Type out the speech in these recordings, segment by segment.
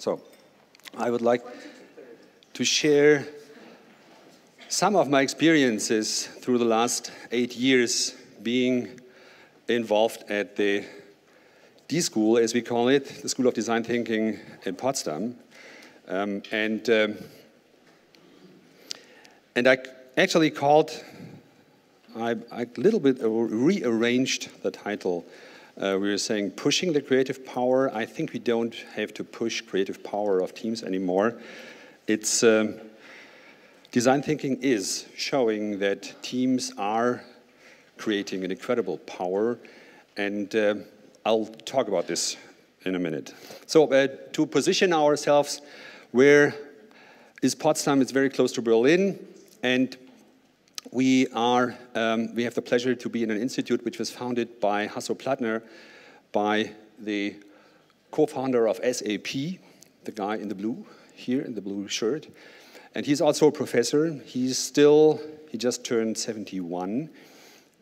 So I would like to share some of my experiences through the last 8 years being involved at the D School, as we call it, the School of Design Thinking in Potsdam. And I actually I a little bit rearranged the title. We were saying pushing the creative power. I think we don't have to push creative power of teams anymore. It's design thinking is showing that teams are creating an incredible power, and I'll talk about this in a minute. So to position ourselves, where is Potsdam? It's very close to Berlin, and we have the pleasure to be in an institute which was founded by Hasso Plattner, by the co-founder of SAP, the guy in the blue, here in the blue shirt. And he's also a professor. He just turned 71,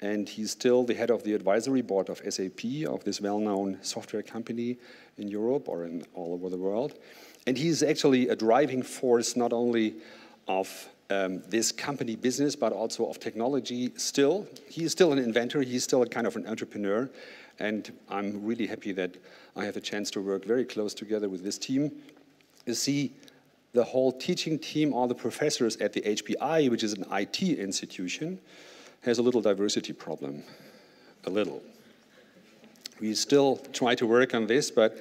and he's still the head of the advisory board of SAP, of this well-known software company in Europe or all over the world. And he's actually a driving force not only of this company business, but also of technology still. He's still an inventor, he's still a kind of an entrepreneur, and I'm really happy that I have a chance to work very close together with this team. You see, the whole teaching team, all the professors at the HPI, which is an IT institution, has a little diversity problem, a little. We still try to work on this, but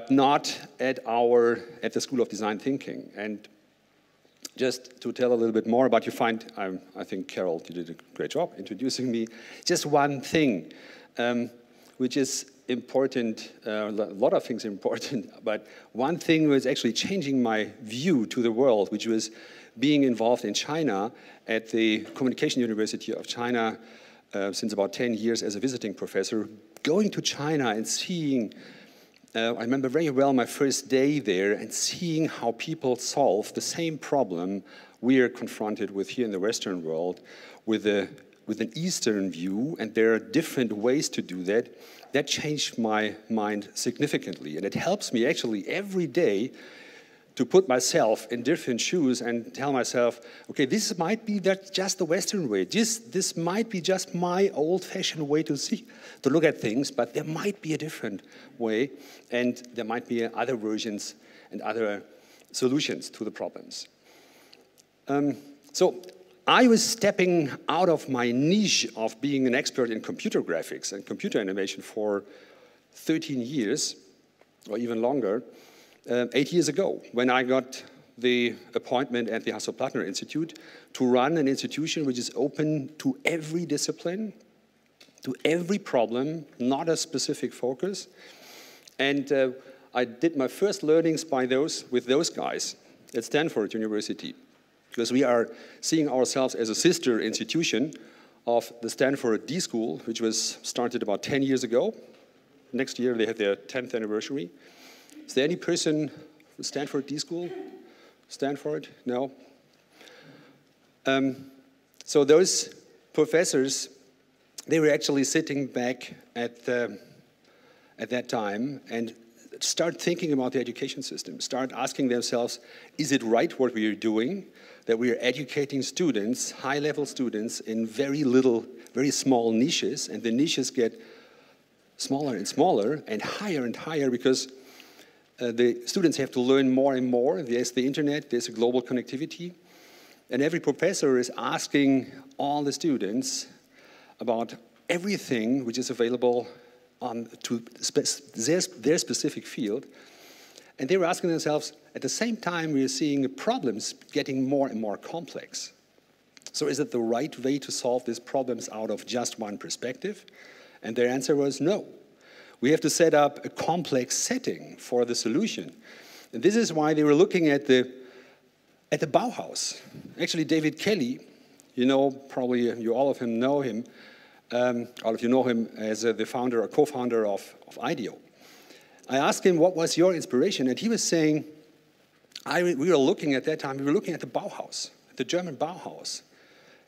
not at the School of Design Thinking. And just to tell a little bit more about I think, Carol, you did a great job introducing me. Just one thing, which is important, a lot of things are important, but one thing was actually changing my view to the world, which was being involved in China at the Communication University of China since about 10 years as a visiting professor, going to China and seeing I remember very well my first day there and seeing how people solve the same problem we are confronted with here in the Western world with an Eastern view, and there are different ways to do that. That changed my mind significantly, and it helps me actually every day to put myself in different shoes and tell myself, okay, this might be just the Western way. This might be just my old-fashioned way to look at things, but there might be a different way, and there might be other versions and other solutions to the problems. So I was stepping out of my niche of being an expert in computer graphics and computer animation for 13 years, or even longer, 8 years ago, when I got the appointment at the Hasso Plattner Institute to run an institution which is open to every discipline, to every problem, not a specific focus. And I did my first learnings with those guys at Stanford University, because we are seeing ourselves as a sister institution of the Stanford D School, which was started about 10 years ago. Next year, they have their 10th anniversary. Is there any person from Stanford D School? Stanford? No? So those professors, they were actually sitting back at that time and start thinking about the education system, start asking themselves, is it right what we are doing, that we are educating students, high-level students, in very small niches, and the niches get smaller and higher because the students have to learn more and more. There's the internet, there's a global connectivity, and every professor is asking all the students about everything which is available to their specific field. And they were asking themselves, at the same time we are seeing problems getting more and more complex. So is it the right way to solve these problems out of just one perspective? And their answer was no. We have to set up a complex setting for the solution. And this is why they were looking at the Bauhaus. Actually, David Kelly, probably all of you know him as the founder or co-founder of IDEO. I asked him, what was your inspiration? And he was saying, we were looking at that time, we were looking at the Bauhaus, the German Bauhaus.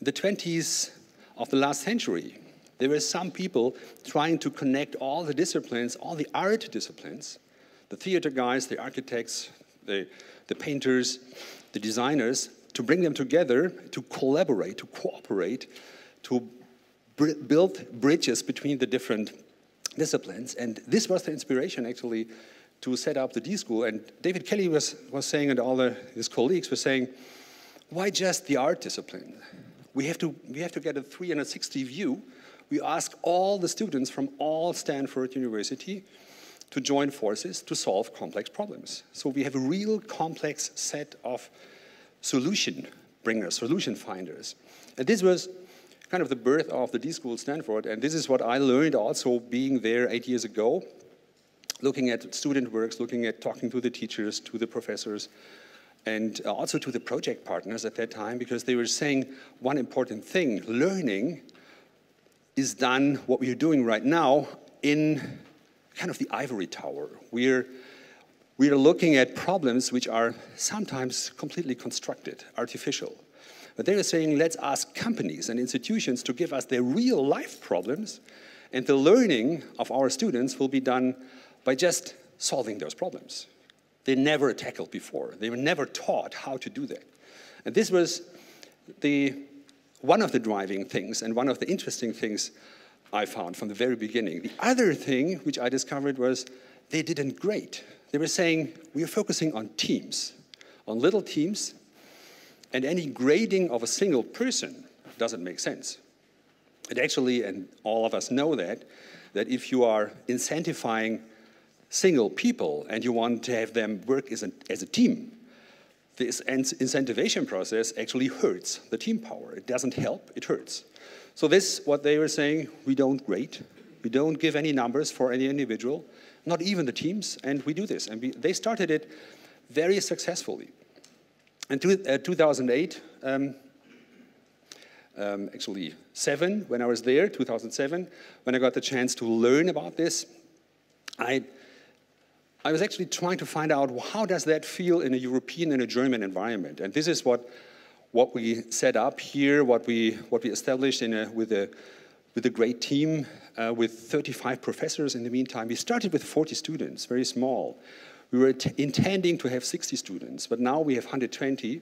In the 20s of the last century, there were some people trying to connect all the disciplines, all the art disciplines, the theater guys, the architects, the painters, the designers, to bring them together, to collaborate, to cooperate, to build bridges between the different disciplines. And this was the inspiration, actually, to set up the D School. And David Kelly was saying, and all his colleagues were saying, why just the art discipline? We have to get a 360 view. We ask all the students from all Stanford University to join forces to solve complex problems. So we have a real complex set of solution bringers, solution finders. And this was kind of the birth of the D School Stanford, and this is what I learned also being there 8 years ago, looking at student works, talking to the teachers, to the professors, and also to the project partners at that time, because they were saying one important thing: learning is done, what we are doing right now, in kind of the ivory tower. We are looking at problems which are sometimes completely constructed, artificial. But they were saying, let's ask companies and institutions to give us their real life problems, and the learning of our students will be done by just solving those problems. They never tackled before. They were never taught how to do that. And this was one of the driving things and one of the interesting things I found from the very beginning. The other thing which I discovered was they didn't grade. They were saying, we are focusing on teams, on little teams, and any grading of a single person doesn't make sense. It actually, and all of us know that if you are incentivizing single people and you want to have them work as a team, this incentivization process actually hurts the team power. It doesn't help, it hurts. So this, what they were saying, we don't grade. We don't give any numbers for any individual, not even the teams, and we do this. And they started it very successfully. In 2008, actually 7, when I was there, 2007, when I got the chance to learn about this, I was actually trying to find out, how does that feel in a European and a German environment? And this is what we set up here, what we established with a great team, with 35 professors in the meantime. We started with 40 students, very small. We were intending to have 60 students, but now we have 120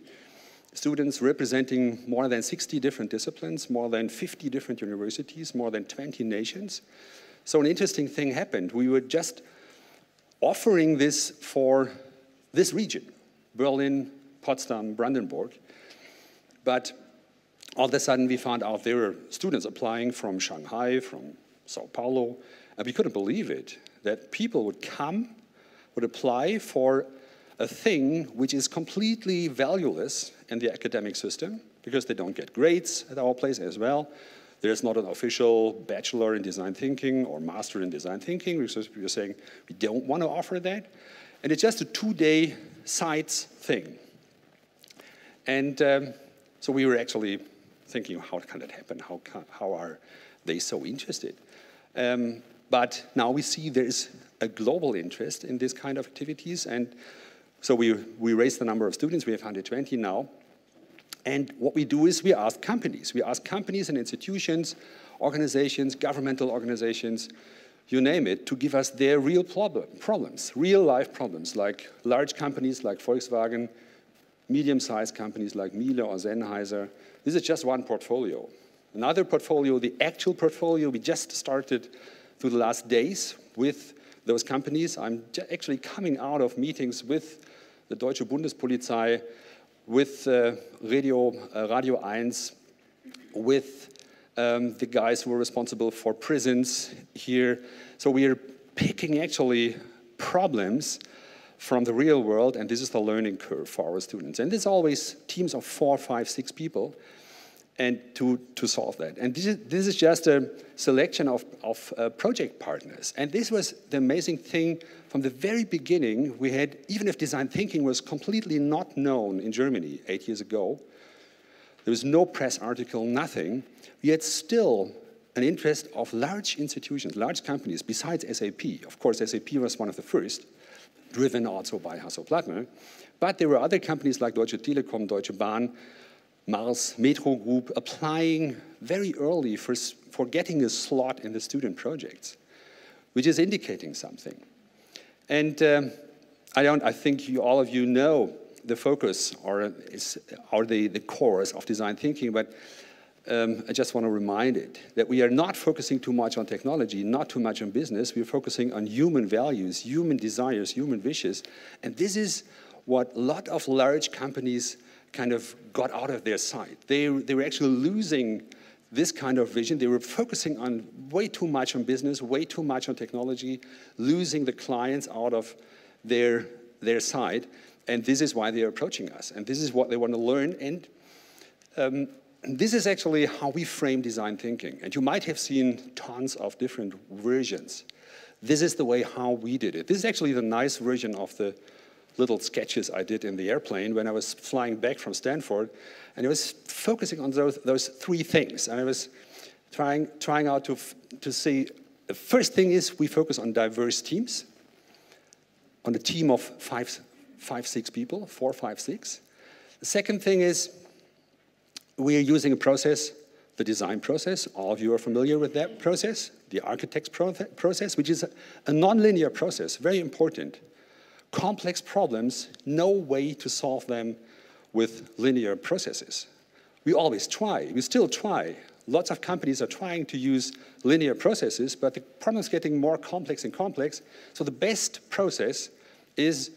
students representing more than 60 different disciplines, more than 50 different universities, more than 20 nations. So an interesting thing happened. We were just offering this for this region, Berlin, Potsdam, Brandenburg. But all of a sudden we found out there were students applying from Shanghai, from Sao Paulo, and we couldn't believe it, that people would apply for a thing which is completely valueless in the academic system, because they don't get grades at our place as well. There's not an official bachelor in design thinking or master in design thinking, because we were saying we don't want to offer that. And it's just a 2-day sites thing. And so we were actually thinking, how can that happen? How are they so interested? But now we see there is a global interest in this kind of activities. And so we raised the number of students. We have 120 now. And what we do is we ask companies. We ask companies and institutions, organizations, governmental organizations, you name it, to give us their real problems, real life problems, like large companies like Volkswagen, medium-sized companies like Miele or Sennheiser. This is just one portfolio. Another portfolio, the actual portfolio, we just started through the last days with those companies. I'm actually coming out of meetings with the Deutsche Bundespolizei, with Radio 1, with the guys who are responsible for prisons here. So we are picking actually problems from the real world, and this is the learning curve for our students. And there's always teams of 4, 5, 6 people, and to solve that. And this is just a selection of project partners. And this was the amazing thing from the very beginning. We had, even if design thinking was completely not known in Germany 8 years ago, there was no press article, nothing, we had still an interest of large institutions, large companies, besides SAP. Of course, SAP was one of the first, driven also by Hasso-Plattner. But there were other companies like Deutsche Telekom, Deutsche Bahn, Mars, Metro Group, applying very early for getting a slot in the student projects, which is indicating something. And I think all of you know the focus or the cores of design thinking, but I just want to remind it that we are not focusing too much on technology, not too much on business. We're focusing on human values, human desires, human wishes. And this is what a lot of large companies kind of got out of their sight. They were actually losing this kind of vision. They were focusing on way too much on business, way too much on technology, losing the clients out of their side. And this is why they're approaching us. And this is what they want to learn. And this is actually how we frame design thinking. And you might have seen tons of different versions. This is the way how we did it. This is actually the nice version of the little sketches I did in the airplane when I was flying back from Stanford. And I was focusing on those three things. And I was trying out to see, the first thing is we focus on diverse teams, on a team of 5-6 people, 4, 5, 6. The second thing is we are using a process, the design process. All of you are familiar with that process, the architect's process, which is a nonlinear process, very important. Complex problems, no way to solve them with linear processes. We always try, we still try. Lots of companies are trying to use linear processes, but the problem is getting more complex and complex. So the best process is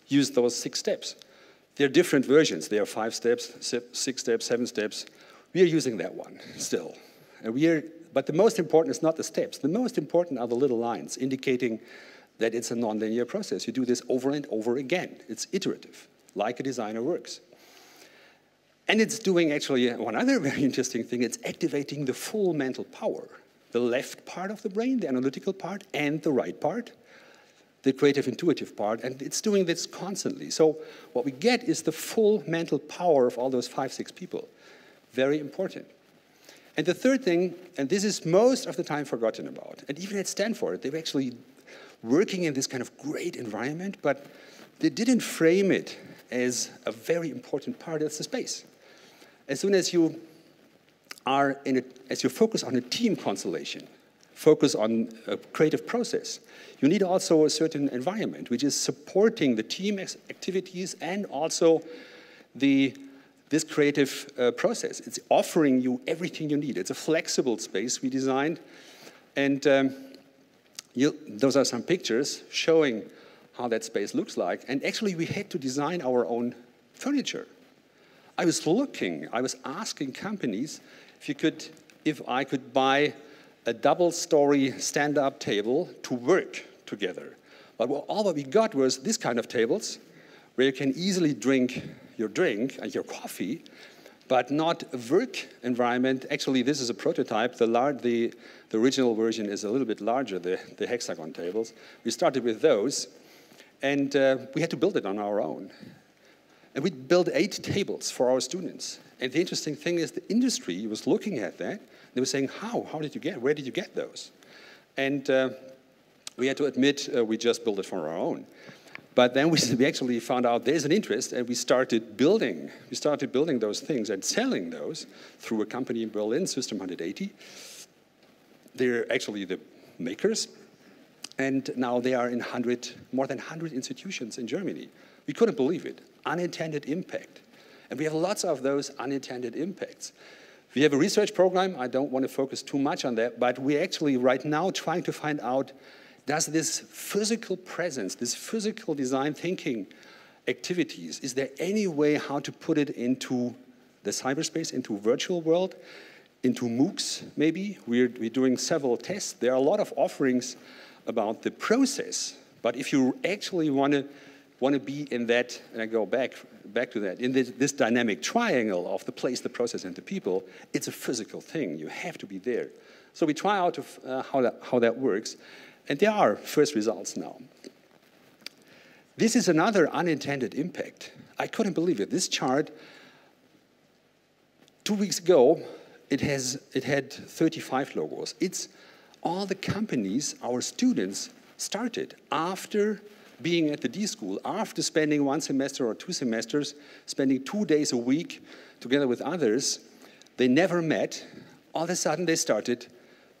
use those 6 steps. There are different versions. There are 5 steps, 6 steps, 7 steps. We are using that one still. But the most important is not the steps. The most important are the little lines indicating that it's a nonlinear process. You do this over and over again. It's iterative, like a designer works. And it's doing actually one other very interesting thing. It's activating the full mental power, the left part of the brain, the analytical part, and the right part, the creative intuitive part, and it's doing this constantly. So what we get is the full mental power of all those 5, 6 people. Very important. And the third thing, and this is most of the time forgotten about, and even at Stanford, they were actually working in this kind of great environment, but they didn't frame it as a very important part of the space. As soon as you focus on a team constellation, focus on a creative process, you need also a certain environment, which is supporting the team activities and also this creative process. It's offering you everything you need. It's a flexible space we designed. And those are some pictures showing how that space looks like. And actually, we had to design our own furniture. I was asking companies if I could buy a double-story stand-up table to work together. But all what we got was this kind of tables where you can easily drink your drink and your coffee, but not a work environment. Actually, this is a prototype. The original version is a little bit larger, the hexagon tables. We started with those, and we had to build it on our own. And we built 8 tables for our students. And the interesting thing is the industry was looking at that. They were saying, where did you get those? And we had to admit we just built it for our own. But then we actually found out there's an interest, and we started building those things and selling those through a company in Berlin, System 180. They're actually the makers. And now they are in more than 100 institutions in Germany. We couldn't believe it. Unintended impact. And we have lots of those unintended impacts. We have a research program. I don't want to focus too much on that, but we're actually right now trying to find out, does this physical presence, this physical design thinking activities, is there any way how to put it into the cyberspace, into virtual world, into MOOCs maybe? We're doing several tests. There are a lot of offerings about the process, but if you actually want to be in that, and I go back to that, in this dynamic triangle of the place, the process, and the people, it's a physical thing. You have to be there. So we try out how that works, and there are first results now. This is another unintended impact. I couldn't believe it. This chart, 2 weeks ago, it had 35 logos. It's all the companies our students started after being at the D school, after spending 1 semester or 2 semesters, spending 2 days a week together with others. They never met. All of a sudden, they started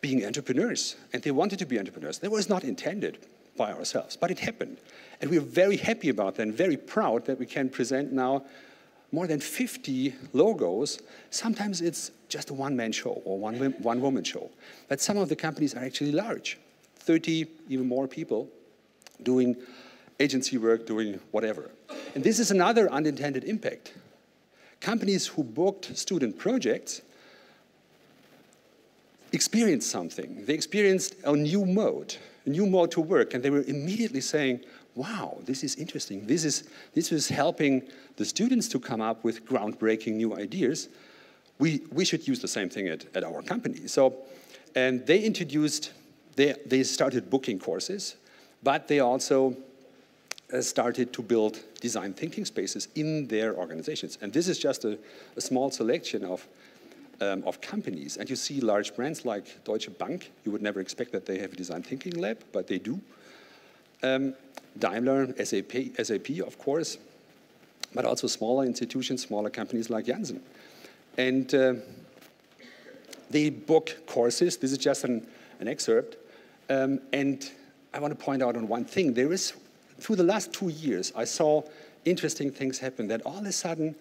being entrepreneurs, and they wanted to be entrepreneurs. That was not intended. by ourselves. But it happened. And we're very happy about that and very proud that we can present now more than 50 logos. Sometimes it's just a one-man show or one-woman show. But some of the companies are actually large, 30, even more people doing agency work, doing whatever. And this is another unintended impact. Companies who booked student projects experienced something. They experienced a new mode to work, and they were immediately saying, wow, this is interesting. This is helping the students to come up with groundbreaking new ideas. We should use the same thing at our company. So, and they introduced, they started booking courses, but they also started to build design thinking spaces in their organizations. And this is just a small selection of companies. And you see large brands like Deutsche Bank. You would never expect that they have a design thinking lab, but they do. Daimler, SAP, of course, but also smaller institutions, smaller companies like Janssen. And they book courses. This is just an excerpt. And I want to point out on one thing. There is, through the last 2 years, I saw interesting things happen, that all of a sudden,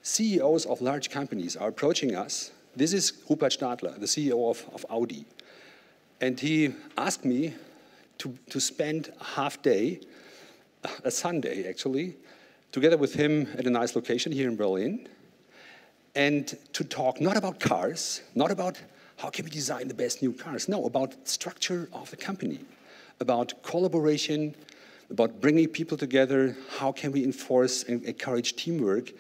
CEOs of large companies are approaching us. This is Rupert Stadler, the CEO of Audi. And he asked me to spend a half day, a Sunday actually, together with him at a nice location here in Berlin, and to talk not about cars, not about how can we design the best new cars, no, about structure of the company, about collaboration, about bringing people together, how can we enforce and encourage teamwork.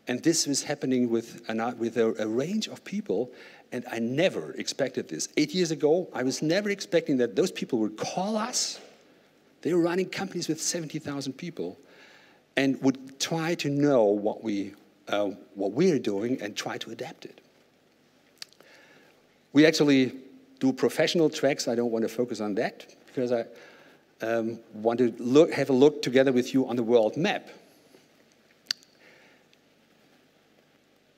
And this was happening with a range of people, and I never expected this. 8 years ago, I was never expecting that those people would call us. They were running companies with 70,000 people and would try to know what we're doing and try to adapt it. We actually do professional tracks. I don't want to focus on that because I want to have a look together with you on the world map.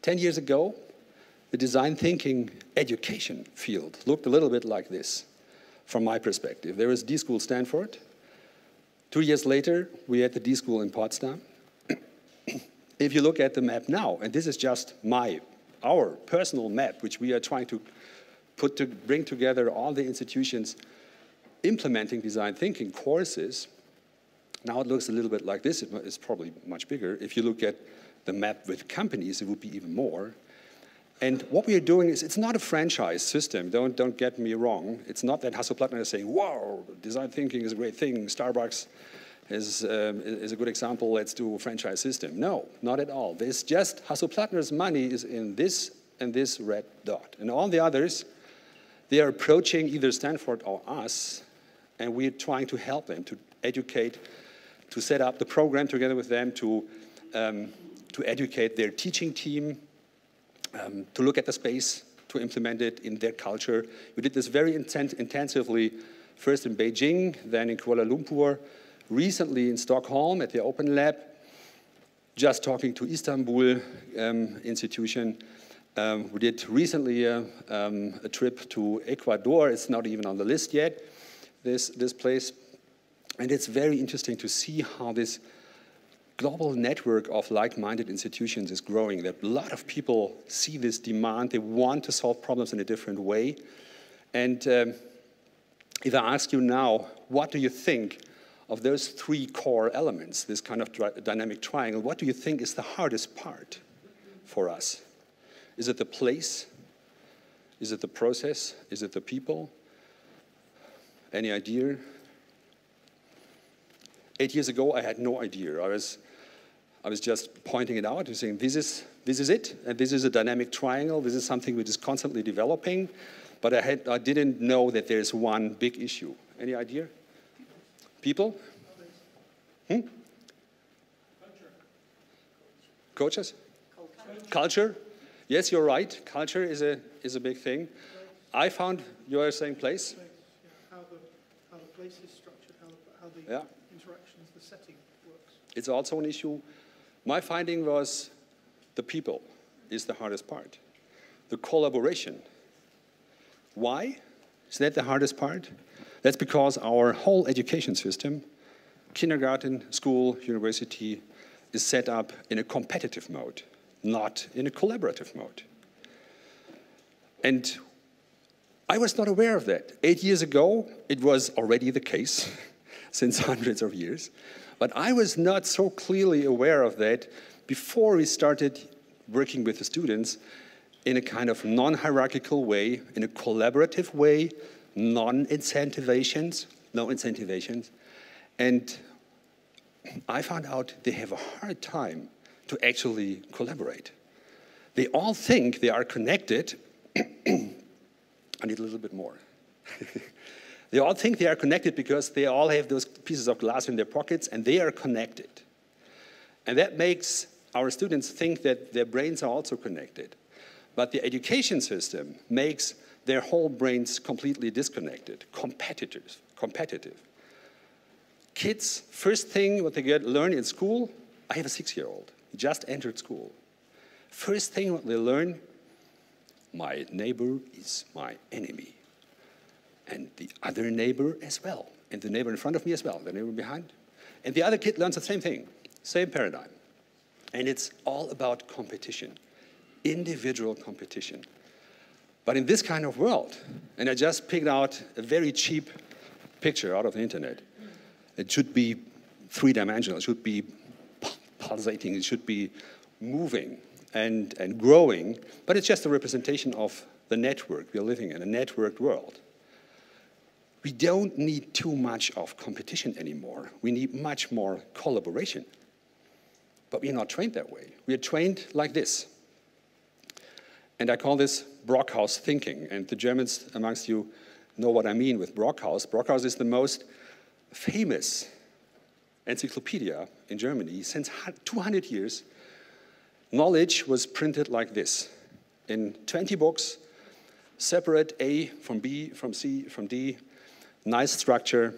10 years ago, the design thinking education field looked a little bit like this, from my perspective. There was D-School Stanford. 2 years later, we had the D-School in Potsdam. If you look at the map now, and this is just our personal map, which we are trying to bring together all the institutions implementing design thinking courses. Now it looks a little bit like this. It's probably much bigger. If you look at the map with companies, it would be even more. And what we are doing is, it's not a franchise system. Don't get me wrong. It's not that Hasso-Plattner is saying, wow, design thinking is a great thing. Starbucks is a good example. Let's do a franchise system. No, not at all. There's just Hasso-Plattner's money is in this and this red dot. And all the others, they are approaching either Stanford or us, and we're trying to help them to educate, to set up the program together with them, to educate their teaching team, to look at the space, to implement it in their culture. We did this very intensively, first in Beijing, then in Kuala Lumpur, recently in Stockholm at the Open Lab, just talking to Istanbul institution. We did recently a trip to Ecuador. It's not even on the list yet, this place. And it's very interesting to see how this global network of like-minded institutions is growing, that a lot of people see this demand. They want to solve problems in a different way. And if I ask you now, what do you think of those three core elements, this kind of dynamic triangle, what do you think is the hardest part for us? Is it the place? Is it the process? Is it the people? Any idea? 8 years ago, I had no idea. I was just pointing it out and saying, this is it, and this is a dynamic triangle. This is something which is constantly developing, but I didn't know that there's one big issue. Any idea? People? Culture. Coaches? Culture? Yes, you're right. Culture is a big thing. I found you are saying place. How the place is structured, how the interactions, the setting works. It's also an issue. My finding was the people is the hardest part. The collaboration. Why is that the hardest part? That's because our whole education system, kindergarten, school, university, is set up in a competitive mode, not in a collaborative mode. And I was not aware of that. 8 years ago, it was already the case, since hundreds of years. But I was not so clearly aware of that before we started working with the students in a kind of non-hierarchical way, in a collaborative way, no incentivations. And I found out they have a hard time to actually collaborate. They all think they are connected. I need a little bit more. They all think they are connected because they all have those pieces of glass in their pockets and they are connected. And that makes our students think that their brains are also connected. But the education system makes their whole brains completely disconnected, competitive. Kids, first thing what they learn in school, I have a 6-year-old, he just entered school. First thing what they learn, my neighbor is my enemy. And the other neighbor as well. And the neighbor in front of me as well, the neighbor behind. And the other kid learns the same thing, same paradigm. And it's all about competition, individual competition. But in this kind of world, and I just picked out a very cheap picture out of the internet. It should be three-dimensional, it should be pulsating, it should be moving and growing, but it's just a representation of the network we're living in, a networked world. We don't need too much of competition anymore. We need much more collaboration. But we're not trained that way. We are trained like this. And I call this Brockhaus thinking. And the Germans amongst you know what I mean with Brockhaus. Brockhaus is the most famous encyclopedia in Germany. Since 200 years, knowledge was printed like this, in 20 books, separate A from B, from C, from D, nice structure.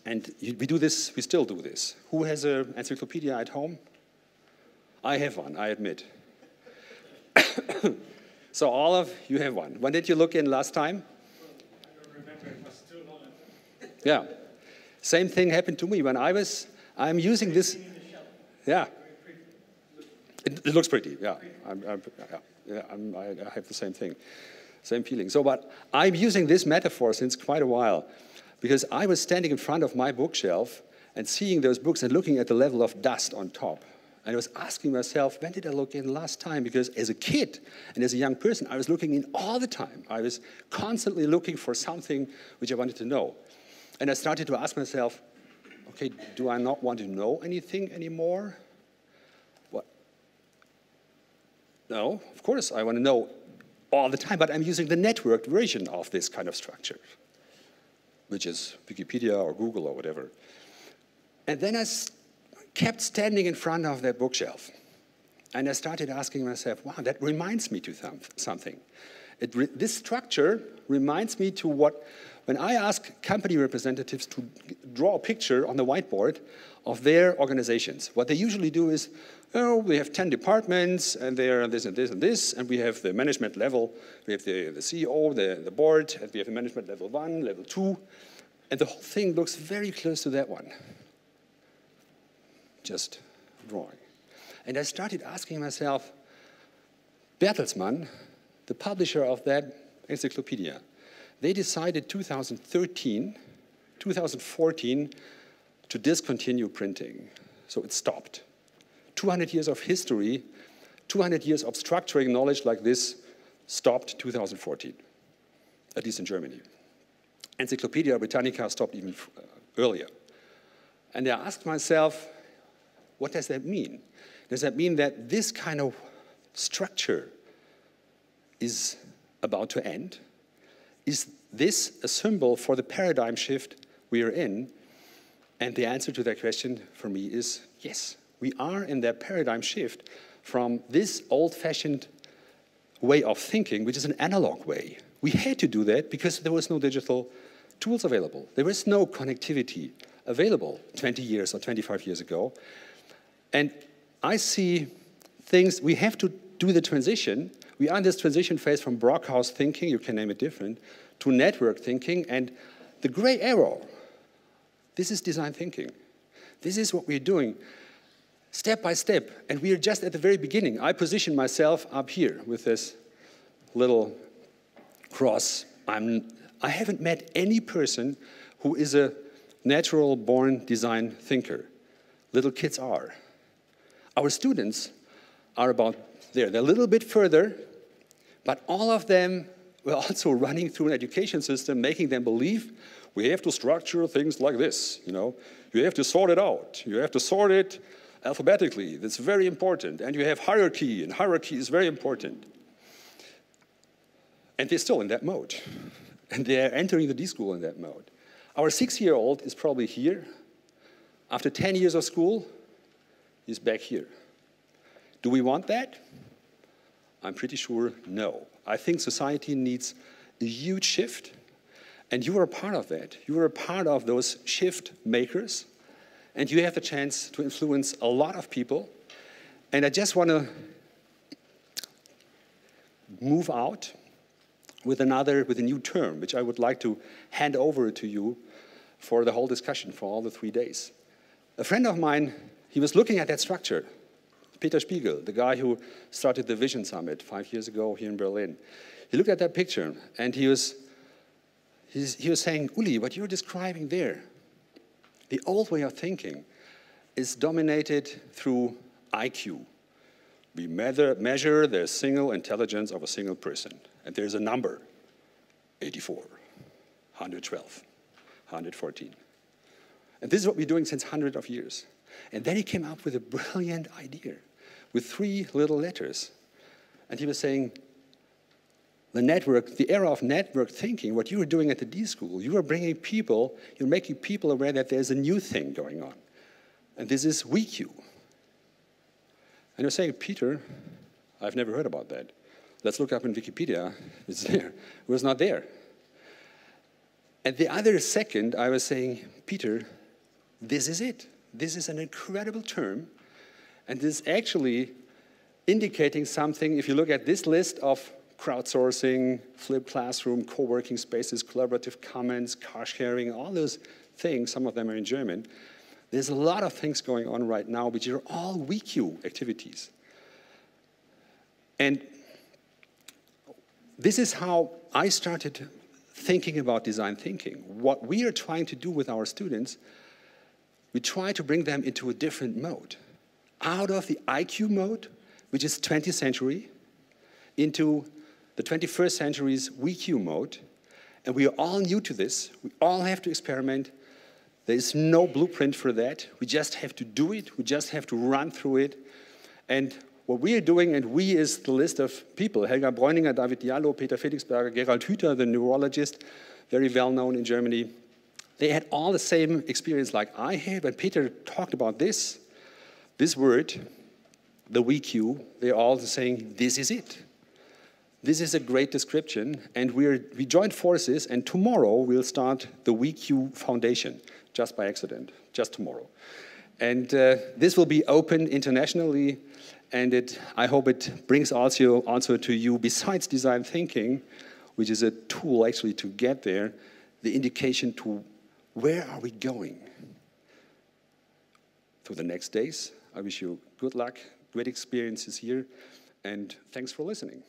And we do this, we still do this. Who has an encyclopedia at home? I have one, I admit. So all of you have one. When did you look in last time? I don't remember, it was too long. Yeah. Same thing happened to me when I'm using this. Yeah. It looks pretty, yeah. I have the same thing, same feeling. So, but I'm using this metaphor since quite a while because I was standing in front of my bookshelf and seeing those books and looking at the level of dust on top. And I was asking myself, when did I look in last time? Because as a kid and as a young person, I was looking in all the time. I was constantly looking for something which I wanted to know. And I started to ask myself, okay, do I not want to know anything anymore? What? No, of course I want to know all the time, but I'm using the networked version of this kind of structure, which is Wikipedia or Google or whatever. And then I kept standing in front of that bookshelf. And I started asking myself, wow, that reminds me to something. This structure reminds me to what, when I ask company representatives to draw a picture on the whiteboard of their organizations, what they usually do is, oh, we have 10 departments, and they are this and this and this, and we have the management level, we have the CEO, the board, and we have the management level 1, level 2, and the whole thing looks very close to that one. Just drawing. And I started asking myself, Bertelsmann, the publisher of that encyclopedia, they decided 2014 to discontinue printing. So it stopped. 200 years of history, 200 years of structuring knowledge like this stopped 2014, at least in Germany. Encyclopedia Britannica stopped even earlier. And I asked myself, what does that mean? Does that mean that this kind of structure is about to end? Is this a symbol for the paradigm shift we are in? And the answer to that question for me is yes. We are in that paradigm shift from this old-fashioned way of thinking, which is an analog way. We had to do that because there was no digital tools available. There was no connectivity available 20 years or 25 years ago. And I see things, we have to do the transition. We are in this transition phase from Brockhaus thinking, you can name it different, to network thinking. And The gray arrow, this is design thinking. This is what we're doing step by step, and we are just at the very beginning. I position myself up here with this little cross. I haven't met any person who is a natural-born design thinker. Little kids are. Our students are about there. They're a little bit further, but all of them were also running through an education system, making them believe we have to structure things like this. You know, you have to sort it out. You have to sort it alphabetically. That's very important. And you have hierarchy, and hierarchy is very important. And they're still in that mode. And they're entering the D school in that mode. Our 6-year-old is probably here. After 10 years of school, he's back here. Do we want that? I'm pretty sure no. I think society needs a huge shift, and you are a part of that. You are a part of those shift makers, and you have the chance to influence a lot of people. And I just want to move out with a new term, which I would like to hand over to you for the whole discussion, for all the 3 days. A friend of mine, he was looking at that structure. Peter Spiegel, the guy who started the Vision Summit 5 years ago here in Berlin. He looked at that picture, and he was saying, Uli, what you're describing there, the old way of thinking is dominated through IQ. We measure the single intelligence of a single person. And there's a number, 84, 112, 114. And this is what we're doing since hundreds of years. And then he came up with a brilliant idea with 3 little letters. And he was saying, the era of network thinking, what you were doing at the D school, you are bringing people, you're making people aware that there's a new thing going on. And this is WeQ. And you're saying, Peter, I've never heard about that. Let's look up in Wikipedia. It's there. It was not there. And the other second, I was saying, Peter, this is it. This is an incredible term. And this is actually indicating something. If you look at this list of crowdsourcing, flipped classroom, co-working spaces, collaborative commons, car sharing, all those things, some of them are in German. There's a lot of things going on right now, which are all WeQ activities. And this is how I started thinking about design thinking. What we are trying to do with our students, we try to bring them into a different mode. Out of the IQ mode, which is 20th century, into the 21st century's WeQ mode. And we are all new to this. We all have to experiment. There is no blueprint for that. We just have to do it. We just have to run through it. And what we are doing, and we is the list of people, Helga Bräuninger, David Diallo, Peter Felixberger, Gerald Hüther, the neurologist, very well known in Germany. They had all the same experience like I had. When Peter talked about this word, the WeQ, they're all saying, this is it. This is a great description, and we joined forces, and tomorrow we'll start the WeQ Foundation, just by accident, just tomorrow. And this will be open internationally, and I hope it brings also to you, besides design thinking, which is a tool actually to get there, the indication to where are we going. For the next days, I wish you good luck, great experiences here, and thanks for listening.